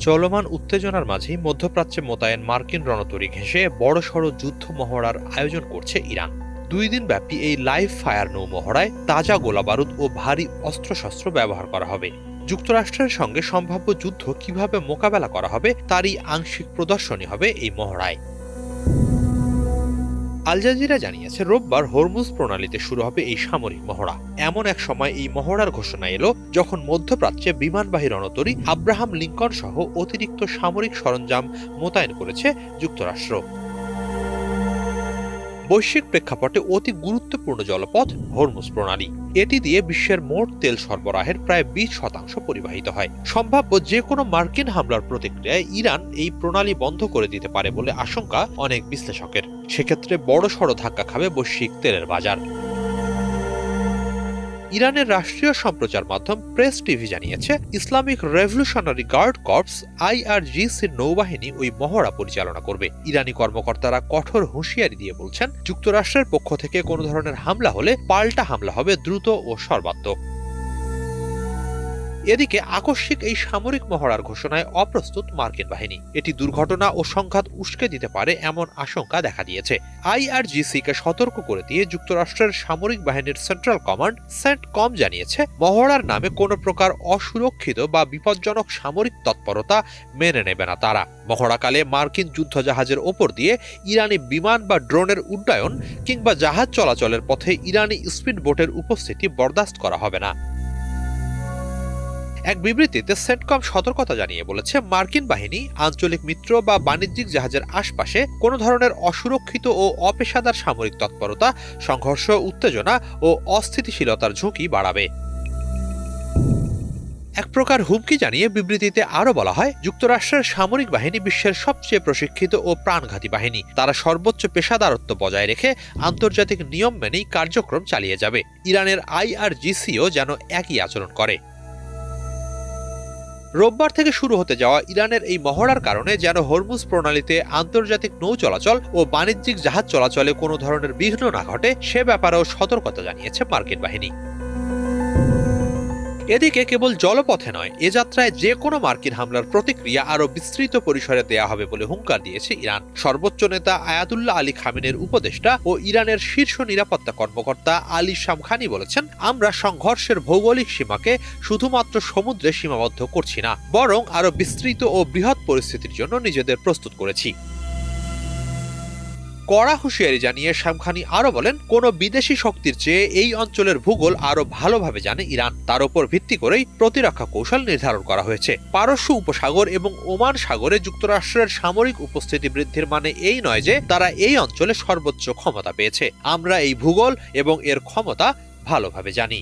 চলমান উত্তেজনার মাঝেই মধ্যপ্রাচ্যে মোতায়েন মার্কিন রণতরী ঘেঁষে বড়সড় যুদ্ধ মহড়ার আয়োজন করছে ইরান। 2 দিন ব্যাপী এই লাইভ ফায়ার নৌ মহড়ায় তাজা গোলাবারুদ ও ভারী অস্ত্রশস্ত্র ব্যবহার করা হবে। যুক্তরাষ্ট্রের সঙ্গে সম্ভাব্য যুদ্ধ কিভাবে মোকাবেলা করা হবে তারই আংশিক প্রদর্শনী হবে এই মহড়ায়। আল জাজিরা জানিয়েছে রোববার হরমুজ প্রণালীতে শুরু হবে এই সামরিক মহড়া। এমন এক সময় এই মহড়ার ঘোষণা এলো যখন মধ্যপ্রাচ্যে বিমানবাহী রণতরী আব্রাহাম লিঙ্কন সহ অতিরিক্ত সামরিক সরঞ্জাম মোতায়েন করেছে যুক্তরাষ্ট্র। বৈশ্বিক প্রেক্ষাপটে অতি গুরুত্বপূর্ণ জলপথ হরমুজ প্রণালী। এটি দিয়ে বিশ্বের মোট তেল সরবরাহের প্রায় 20% পরিবাহিত হয়। সম্ভাব্য যে কোনো মার্কিন হামলার প্রতিক্রিয়ায় ইরান এই প্রণালী বন্ধ করে দিতে পারে বলে আশঙ্কা অনেক বিশ্লেষকের। সেক্ষেত্রে বড়সড় ধাক্কা খাবে বৈশ্বিক তেলের বাজার। ইরানের রাষ্ট্রীয় সম্প্রচার মাধ্যম প্রেস টিভি জানিয়েছে ইসলামিক রেভলিউশনারি গার্ড কর্পস আইআরজিসির নৌবাহিনী ওই মহড়া পরিচালনা করবে। ইরানি কর্মকর্তারা কঠোর হুঁশিয়ারি দিয়ে বলছেন, যুক্তরাষ্ট্রের পক্ষ থেকে কোনো ধরনের হামলা হলে পাল্টা হামলা হবে দ্রুত ও সর্বাত্মক। এদিকে আকস্মিক এই সামরিক মহড়ার ঘোষণায় অপ্রস্তুত মার্কিন বাহিনী। এটি দুর্ঘটনা ও সংঘাত উস্কে দিতে পারে এমন আশঙ্কা দেখা দিয়েছে। আইআরজিসিকে সতর্ক করে দিয়ে যুক্তরাষ্ট্রের সামরিক বাহিনীর সেন্ট্রাল কমান্ড সেন্টকম জানিয়েছে মহড়ার নামে কোনো প্রকার অসুরক্ষিত বা বিপজ্জনক সামরিক তৎপরতা মেনে নেবে না তারা। মহড়াকালে মার্কিন যুদ্ধজাহাজের ওপর দিয়ে ইরানি বিমান বা ড্রোনের উড্ডয়ন কিংবা জাহাজ চলাচলের পথে ইরানি স্পিড বোটের উপস্থিতি বরদাস্ত করা হবে না। এক বিবৃতিতে সেন্টকম সতর্কতা জানিয়ে বলেছে, মার্কিন বাহিনী আঞ্চলিক মিত্র বা বাণিজ্যিক জাহাজের আশপাশে কোনো ধরনের অসুরক্ষিত ও অপেশাদার সামরিক তৎপরতা সংঘর্ষ, উত্তেজনা ও অস্থিতিশীলতার ঝুঁকি বাড়াবে। এক প্রকার হুমকি জানিয়ে বিবৃতিতে আরও বলা হয়, যুক্তরাষ্ট্রের সামরিক বাহিনী বিশ্বের সবচেয়ে প্রশিক্ষিত ও প্রাণঘাতী বাহিনী। তারা সর্বোচ্চ পেশাদারত্ব বজায় রেখে আন্তর্জাতিক নিয়ম মেনেই কার্যক্রম চালিয়ে যাবে। ইরানের আইআরজিসিও যেন একই আচরণ করে। রোববার থেকে শুরু হতে যাওয়া ইরানের এই মহড়ার কারণে যেন হরমুজ প্রণালীতে আন্তর্জাতিক নৌ চলাচল ও বাণিজ্যিক জাহাজ চলাচলে কোনো ধরনের বিঘ্ন না ঘটে সে ব্যাপারেও সতর্কতা জানিয়েছে মার্কিন বাহিনী। এদিকে কেবল জলপথে নয়, এ যাত্রায় যে কোনো মার্কিন হামলার প্রতিক্রিয়া আরও বিস্তৃত পরিসরে দেয়া হবে বলে হুঙ্কার দিয়েছে ইরান। সর্বোচ্চ নেতা আয়াতুল্লাহ আলী খামেনের উপদেষ্টা ও ইরানের শীর্ষ নিরাপত্তা কর্মকর্তা আলী শামখানি বলেছেন, আমরা সংঘর্ষের ভৌগোলিক সীমাকে শুধুমাত্র সমুদ্রে সীমাবদ্ধ করছি না, বরং আরও বিস্তৃত ও বৃহৎ পরিস্থিতির জন্য নিজেদের প্রস্তুত করেছি। কড়া হুঁশিয়ারি জানিয়ে শামখানি আরো বলেন, কোন বিদেশি শক্তির চেয়ে এই অঞ্চলের ভূগোল আরো ভালোভাবে জানে ইরান। তার উপর ভিত্তি করেই প্রতিরক্ষা কৌশল নির্ধারণ করা হয়েছে। পারস্য উপসাগর এবং ওমান সাগরে যুক্তরাষ্ট্রের সামরিক উপস্থিতি বৃদ্ধির মানে এই নয় যে তারা এই অঞ্চলে সর্বোচ্চ ক্ষমতা পেয়েছে। আমরা এই ভূগোল এবং এর ক্ষমতা ভালোভাবে জানি।